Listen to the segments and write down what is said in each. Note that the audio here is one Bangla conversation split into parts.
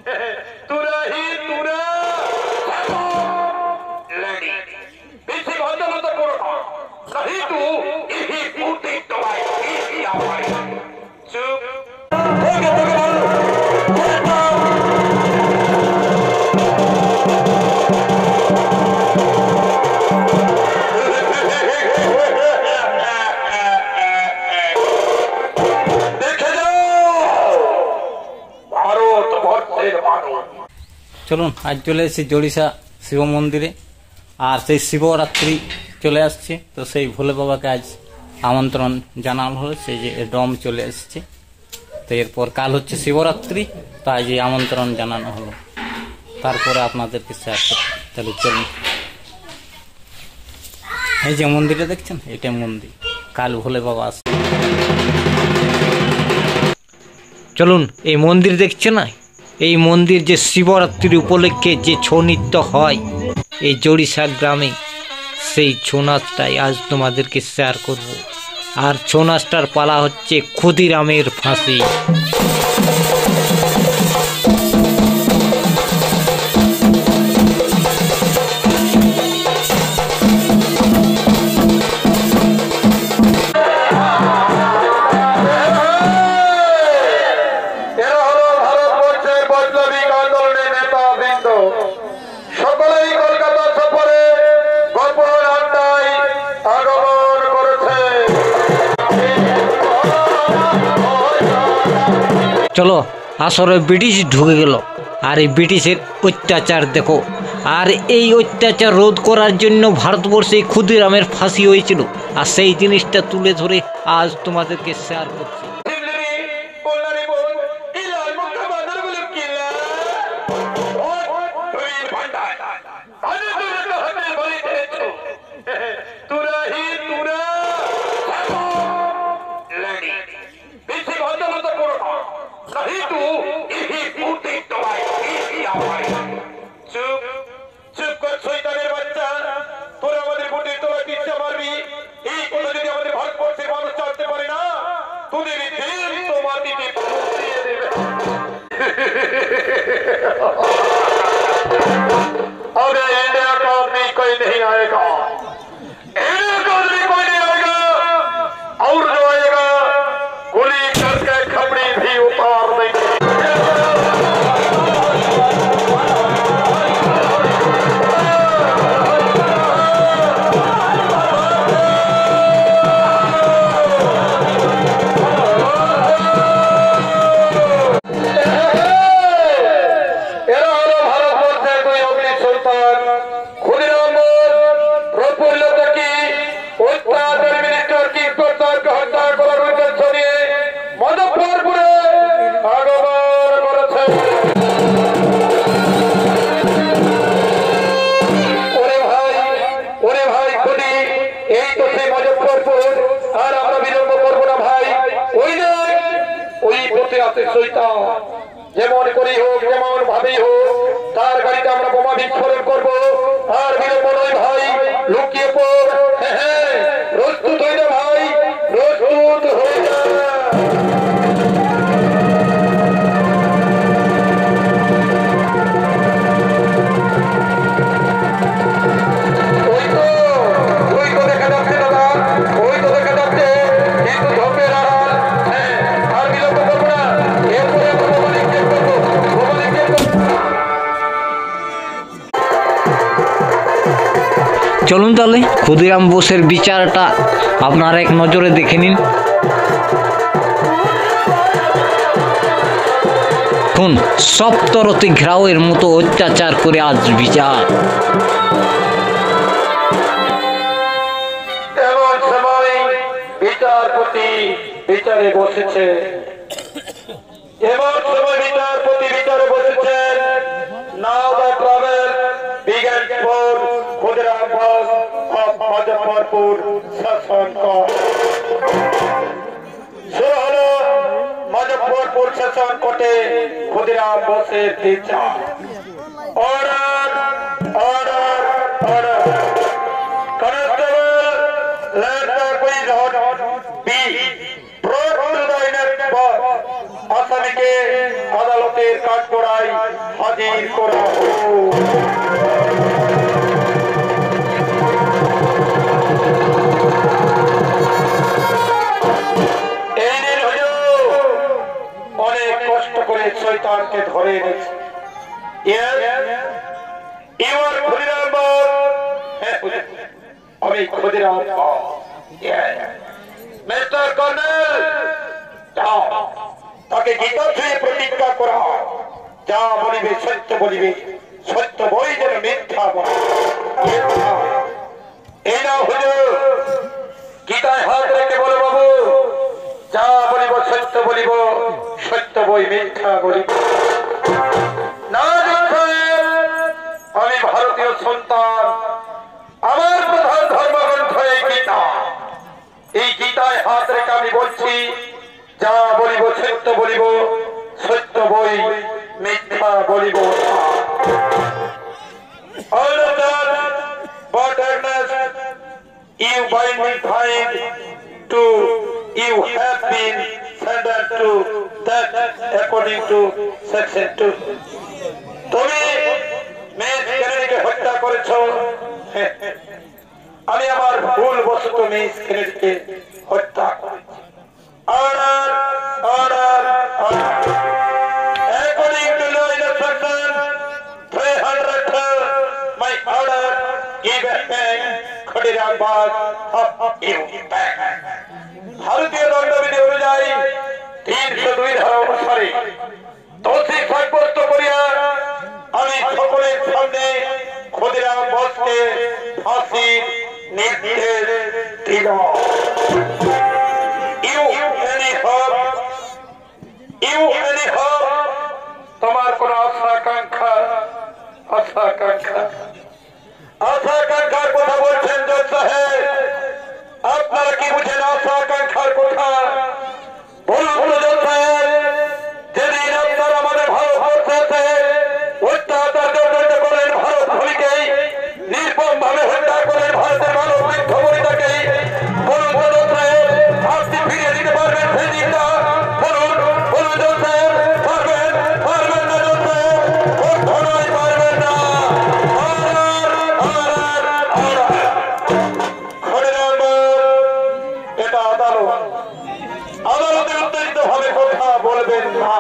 तुरा ही तुरा लड़ी पीछे भागना मत करो नहीं तू यही बूटी दवाई यही आवाज़ चुप हो गया तो চলুন আজ চলে এসেছি জড়িষা শিব মন্দিরে আর সেই শিবরাত্রি চলে আসছে তো সেই ভোলে বাবাকে আজ আমন্ত্রণ জানানো হলো সেই যে ডম চলে এসেছে তো এরপর কাল হচ্ছে শিবরাত্রি তো আজ এই আমন্ত্রণ জানানো হলো তারপরে আপনাদেরকে শেয়ার করব তাহলে চলুন এই যে মন্দিরে দেখছেন এটা মন্দির কাল ভোলে বাবা আসছে চলুন এই মন্দির দেখছেন না এই মন্দির যে শিবরাত্রির উপলক্ষে যে ছৌ নৃত্য হয় এই জড়িষা গ্রামে সেই ছৌ নাচটাই আজ তোমাদেরকে শেয়ার করব আর ছৌ নাচটার পালা হচ্ছে ক্ষুদিরামের ফাঁসি চলো আসরে ব্রিটিশ ঢুকে গেল আর এই ব্রিটিশের অত্যাচার দেখো আর এই অত্যাচার রোধ করার জন্য ভারতবর্ষে ক্ষুদিরামের ফাঁসি হয়েছিল আর সেই জিনিসটা তুলে ধরে আজ তোমাদেরকে শেয়ার করছি नहीं तू यही बूटी दवाई यही आवाज़ चुप चुप कर शैताনের বাচ্চা তোরা আমাদের বूटी তোলা কিচ্ছা মারবি এই কথা যদি আমাদের ভারতবর্ষের মানুষ জানতে পারে না তোদের দিল তো মাটিতে পুড়িয়ে দেবে अब इंडिया का आदमी कोई नहीं आएगा इंडिया का आदमी कोई नहीं आएगा और जो आएगा गोली करके खपड़ी भी उतार देंगे যেমন করেই হোক যেমন ভাবেই হোক তার গাড়িতে আমরা বোমা বিস্ফোরণ করবো আর বিলম্ব নয় ভাই লুকিয়ে পড় হ্যাঁ প্রস্তুত হয়ে যা ভাই প্রস্তুত হয়ে যা চলুন তাহলে ক্ষুদিরাম বোসের বিচারটা আপনারা এক নজরে দেখে নিন শুন সপ্তরতি ঘ্রাওয়ের মতো অত্যাচার করে আজ বিচার এমন সময় বিচারপতি বিচারে বসেছে এমন সময় বিচারপতি বিচারে বসেছেন now the trial begins for Khudiram Bose of Muzaffarpur শাসন শুরু হলো মুজফ্ফরপুর শাসন কোর্টে ক্ষুদিরাম বোসের বিচার order order order constable let the quiz be brought to the inner box আসামিকে আদালতের কাঠ কাঠগড়ায় হাজির করা হলো। এই দিন হুজুর অনেক কষ্ট করে শয়তানকে ধরে এনেছে। এবার ক্ষুদিরাম বাপ, আমি ক্ষুদিরাম বাপ, মিস্টার কর্নেল, যাও তাকে গীতা ছুঁয়ে প্রতিজ্ঞা করা, যা বলিবে সত্য বলিবে, সত্য বই যেন মিথ্যা বলে। এই না হুজুর, গীতায় হাত রেখে বলো, বাবু যা বলিব সত্য বলিব, সত্য বই মিথ্যা বলিব না। আমি ভারতীয় সন্তান, আমার প্রধান ধর্মগ্রন্থ এই গীতা। এই গীতায় হাত রেখে আমি বলছি, যা বলিব সত্য বলিব, সত্য বই মিথ্যা বলিব না। But Agnes, you binding find to you have been sentenced to that according to section 2. তুমি মিস কেনেডিকে হত্যা করেছো। আমি আমার ভুল বশত মিস কেনেডিকে হত্যা করেছি। Order, order, order. According to law in section 302, my order given back Khudiram বাপ of you back. ভারতীয় দণ্ডবিধি অনুযায়ী 302 ধারা অনুসারে দোষী সাব্যস্ত করিয়া আমি সকলের সামনে ক্ষুদিরাম বাপকে ফাঁসির নির্দেশ দিলাম। তোমার কোন আশাকাঙ্ক্ষার কথা বলছেন জজ সাহেব? আপনারা কি বুঝেন আশাকাঙ্ক্ষার কথা? বলুন জজ সাহেব, যেদিন আপনারা আমাদের ভারতবর্ষে অত্যাচার জর্জরিত করেন, ভারত ভূমিকে নির্মম ভাবে হত্যা করেন, ভারতের মানব বৃদ্ধ বনিতাকে, বলুন জজ সাহেব আপনি ফিরিয়ে দিতে পারবেন সেই দিনটা? বলুন বলুন জজ সাহেব, পারবেন পারবেন না জজ সাহেব? কখনোই পারবেন না। এটা আদালত, আদালতে উত্তেজিত ভাবে কথা বলবেন না।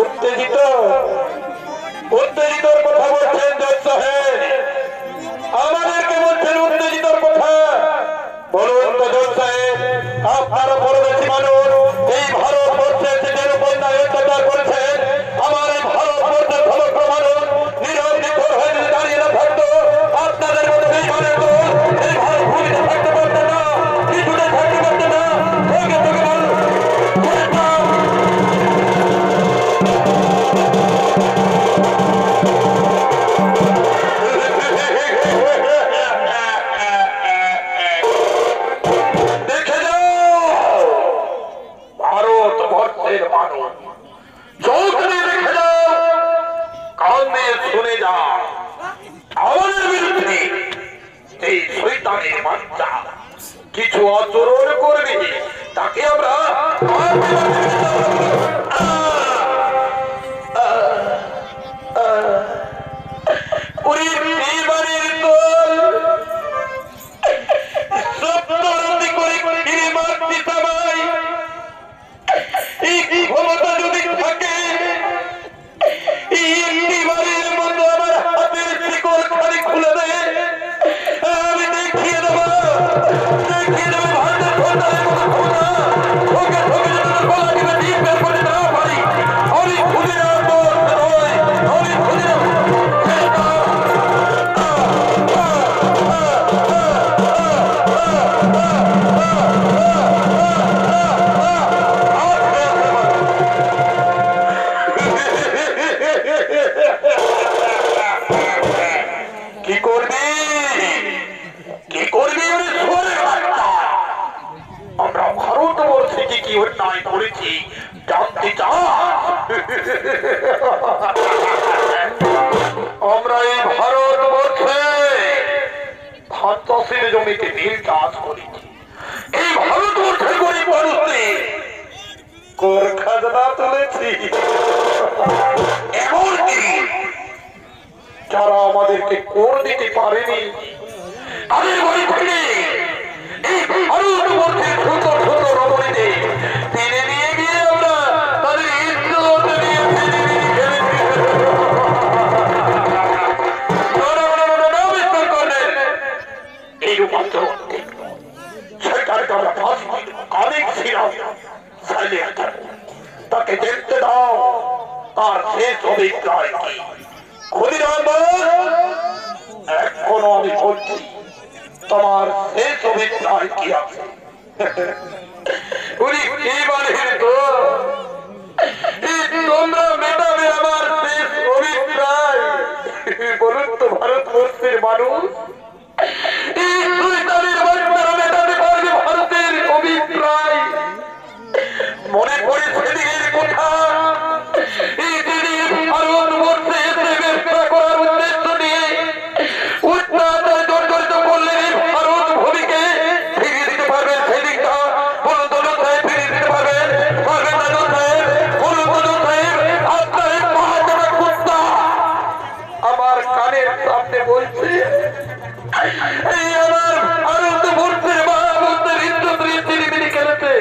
উত্তেজিত উত্তেজিতর কথা বলছেন জজ সাহেব, আমাদেরকে বলছেন উত্তেজিতর কথা। বলুন তো জজ সাহেব, আপনারা পরদেশী মানুষ, এই ভারতবর্ষে যেদের উপর অত্যাচার করেছেন, আমার এই ভারতবর্ষের সমস্ত মানুষ নীরব নিথর হয়ে যদি দাঁড়িয়ে না থাকতো, আপনাদের মতো এই মানুষ এই ভারত ভূমিতে থাকতে পারতেন না, কিছুতে থাকতে পারতেন না। তোকে তোকে বলুন দেখে যাও, ভারতবর্ষের মানুষ চোখ দিয়ে দেখে যাও, কান দিয়ে শুনে যাও, আমাদের বিরুদ্ধে এই শয়তানের বাচ্চা কিছু আচরণ করবে, তাকে আমরা ক্ষমতা যদি থাকে বাড়ির মতো আমার হাতের শিকল খালি খুলে দেয়, আমি দেখিয়ে দেবো ভারতের সরকারের মতো ক্ষমতা। ওকে ঠকে যদি গলা টিপে ডিম বের করে না পারি, আমি ক্ষুদিরাম বাপ নই, আমি ক্ষুদিরাম কি করবি কি করবি? আমরা ভারতবর্ষে কি অন্যায় করেছি জানতে চাস? আমরা এই ভারতবর্ষে ধান চাষের জমিতে নীল চাষ করেছি। এই ভারতবর্ষের গরিব মানুষদের কোর খাজনা তুলেছি। এমনকি যারা আমাদেরকে কোর দিতে পারেনি তাদের বাড়ি থেকে এই ভারতবর্ষের ছোট ছোট রমণীতে টেনে নিয়ে গিয়ে আমরা তাদের ইজ্জত নিয়ে এই রূপান্তর সরকারকে আমরা অনেক ছিলাম তাকে দেখতে দাও তার শেষ অভিপ্রায় কি। ক্ষুদিরাম এখনো আমি বলছি তোমার শেষ অভিপ্রায় কি আছে? উনি কি বলেন তো তোমরা মেটাবে আমার শেষ অভিপ্রায়? বলুন তো ভারতবর্ষের মানুষ মেটাতে পারবে ভারতের অভিপ্রায়? মনে পড়ে সেদিনের কথা ভারতবর্ষে এসে ব্যবসা করার উদ্দেশ্য নিয়ে উত্তাচার জর্জরিত করলে ভারত ভূমিকে ফিরিয়ে দিতে পারবেন সেদিকটা বলুন তো সাহেব, ফিরিয়ে দিতে পারবেন? পারবেন না সাহেব? বলুন তো সাহেব, আপনার এই মহাজনা কুত্তা আমার কানের সামনে বলছে এই আমার ভারতবর্ষের মহাবুদ্ধের ইজ্জত নিয়ে চিনিমিনি খেলেছে।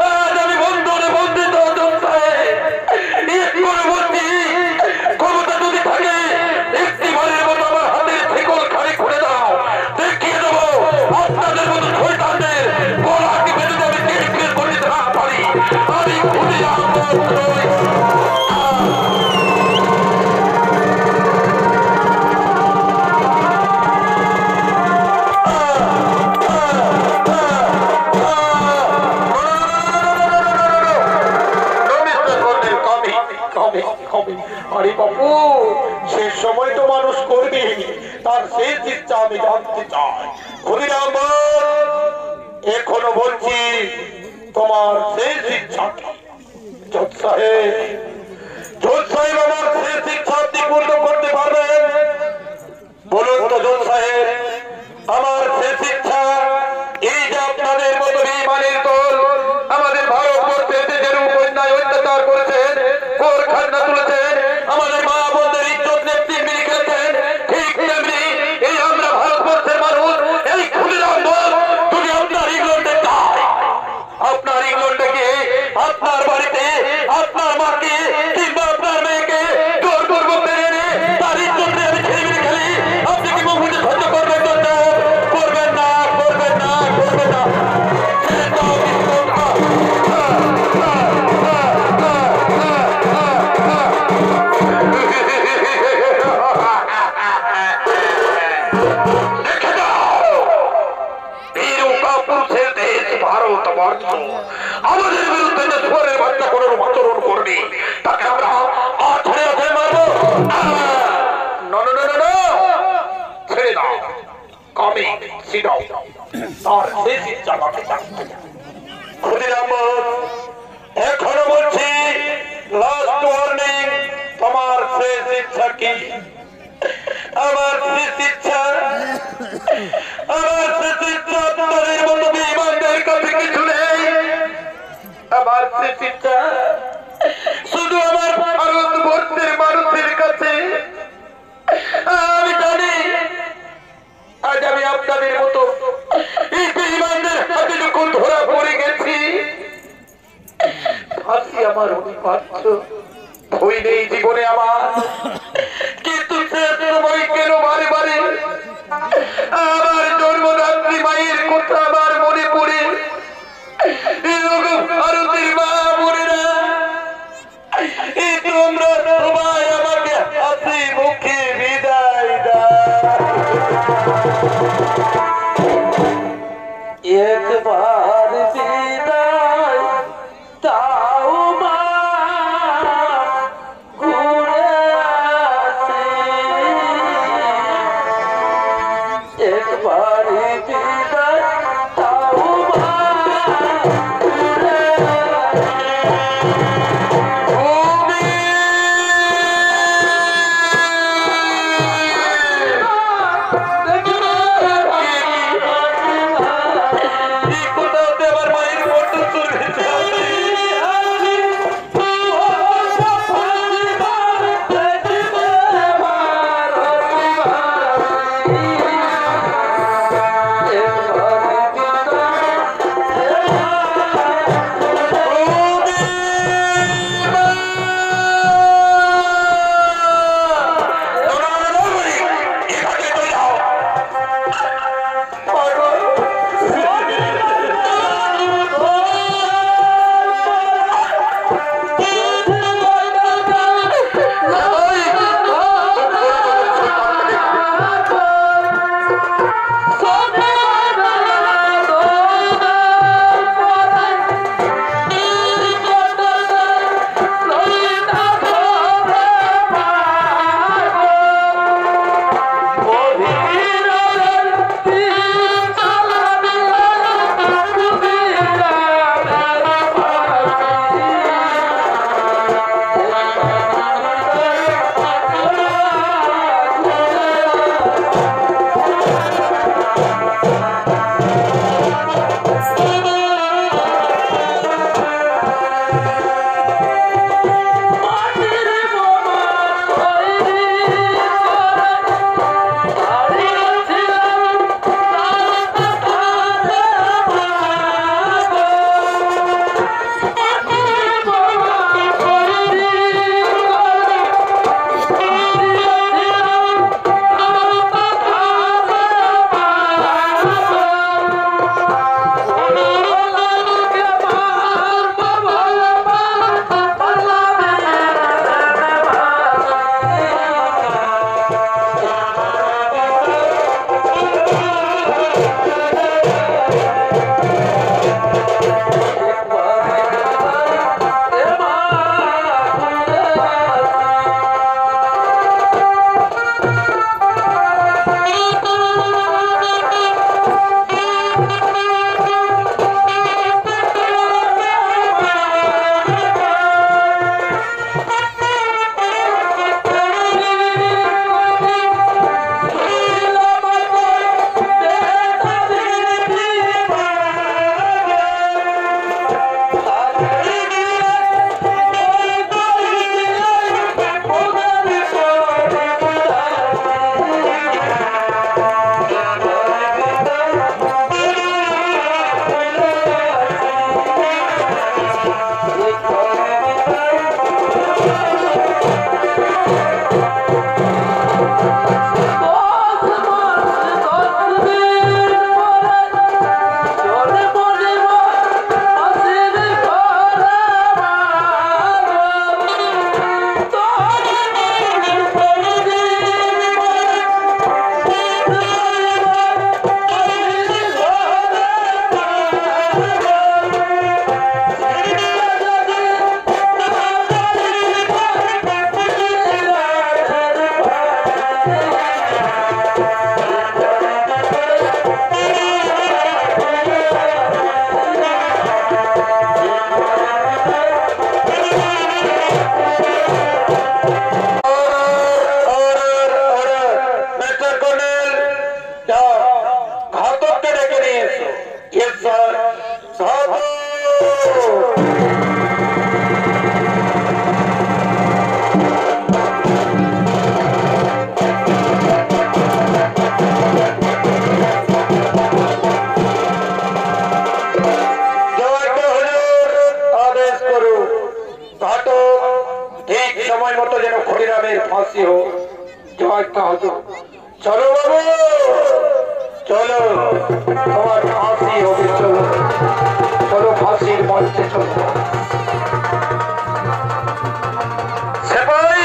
আজ আমি বন্ধনে বন্ধিত ক্ষমতা যদি থাকে একটিবারের মতো আমার হাতের শিকল খাড়ি খুলে দাও, দেখিয়ে দেবো আপনাদের মতো শয়তানদের গলাকে বেঁধে আমি কেটে করতে না পারি। আমি ক্ষুদিরাম নই। আরে বাবু, শেষ সময় তো মানুষ করবে, তার শেষ ইচ্ছা আমি জানতে চাই। ক্ষুদিরাম এখনো বলছি তোমার শেষ ইচ্ছা কি? জজ সাহেব আমার শেষ ইচ্ছা আপনি পূর্ণ করতে পারবেন? বলুন তো জজ সাহেব, আমার শেষ ইচ্ছা এই যে আপনাদের মতো বেঈমানের দল আমাদের ভারতবর্ষে যে রূপ অন্যায় অত্যাচার করেছেন, কোর খাজনা তুলেছেন, আমাদের মা বোনদের ইজ্জত নেত্রী মিলি খেলেছেন, ঠিক তেমনি এই আমরা ভারতবর্ষের মানুষ এই ক্ষুদিরাম যদি আপনার ইংল্যান্ডে যায়, আপনার ইংল্যান্ডে গিয়ে আপনার বাড়িতে আপনার মাকে কিংবা আপনার মেয়েকে জোর করবো পেরে তার ইজ্জত নিয়ে আমি ছেলেমিলি খেলি, আপনি কি মুখ বুঝে সহ্য করবেন? করবেন না, করবেন না, করবেন না। আমাদের বিরুদ্ধে যে সুরের বাচ্চা কোন আচরণ করবে তাকে আমরা আছড়ে আছড়ে মারবো। ছেড়ে দাও, কমে সিডাও, তার শেষ ইচ্ছা আমাকে জানতে চাই। ক্ষুদিরাম এখনো বলছি, লাস্ট ওয়ার্নিং, তোমার শেষ ইচ্ছা কি? আমার শেষ ইচ্ছা আপনাদের মতো বেঈমানদের কাছে কিছু নেই। আমার শেষ ইচ্ছা শুধু আমার ভারতবর্ষের মানুষের কাছে। আমি জানি আজ আমি আপনাদের মতো এই বেঈমানদের হাতে যখন ধরা পড়ে গেছি, ফাঁসি আমার অনিবার্য, ভয় নেই জীবনে আমার, কিন্তু শেষ সময় কেন বারে বারে আমার জন্মদাত্রী মায়ের কথা আমার মনে পড়ে। ভারতের মা বোনেরা, তোমরা সবাই আমাকে হাসি মুখে বিদায় দাও। একবার বিদায় দাও মা, ঘুরে আসি। ঠিক সময় মতো যেন ক্ষুদিরামের ফাঁসি হোক। জয় হুজুর। চলো বাবু, চলো, তোমার ফাঁসি হবে। চলো চলো, ফাঁসির মঞ্চে চলো। সেপাই,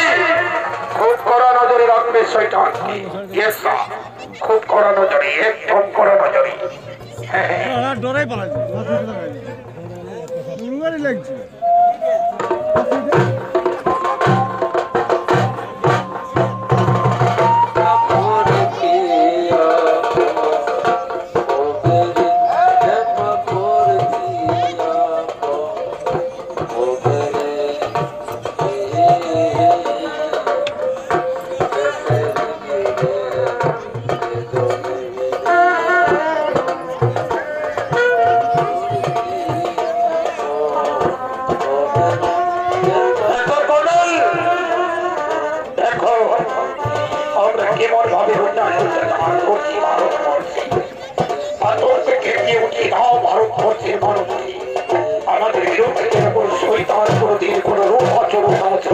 খুব কড়া নজরে রাখবে শয়তানকে। ইয়েস স্যার, খুব কড়া নজরে, একদম কড়া নজরে। হ্যাঁ হ্যাঁ, ডরাই পালাচ্ছে লাগছে। কেমন ভাবে উন্নয়ন করছি ভারতবর্ষে, পাথর থেকে দিয়ে উঠি নাও ভারতবর্ষের মানুষকে। আমাদের বিরুদ্ধে যেমন শৈতান কোনদিন কোন রূপ আচরণ আছে।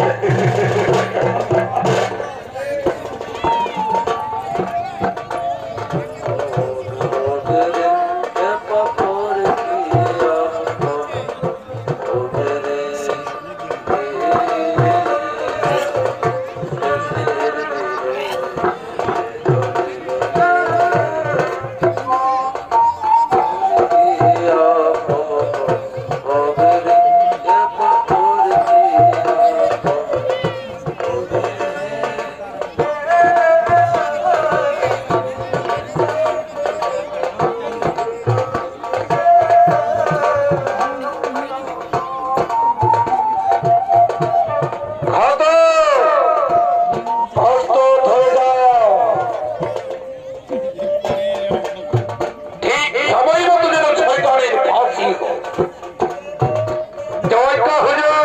জয় হুজুর।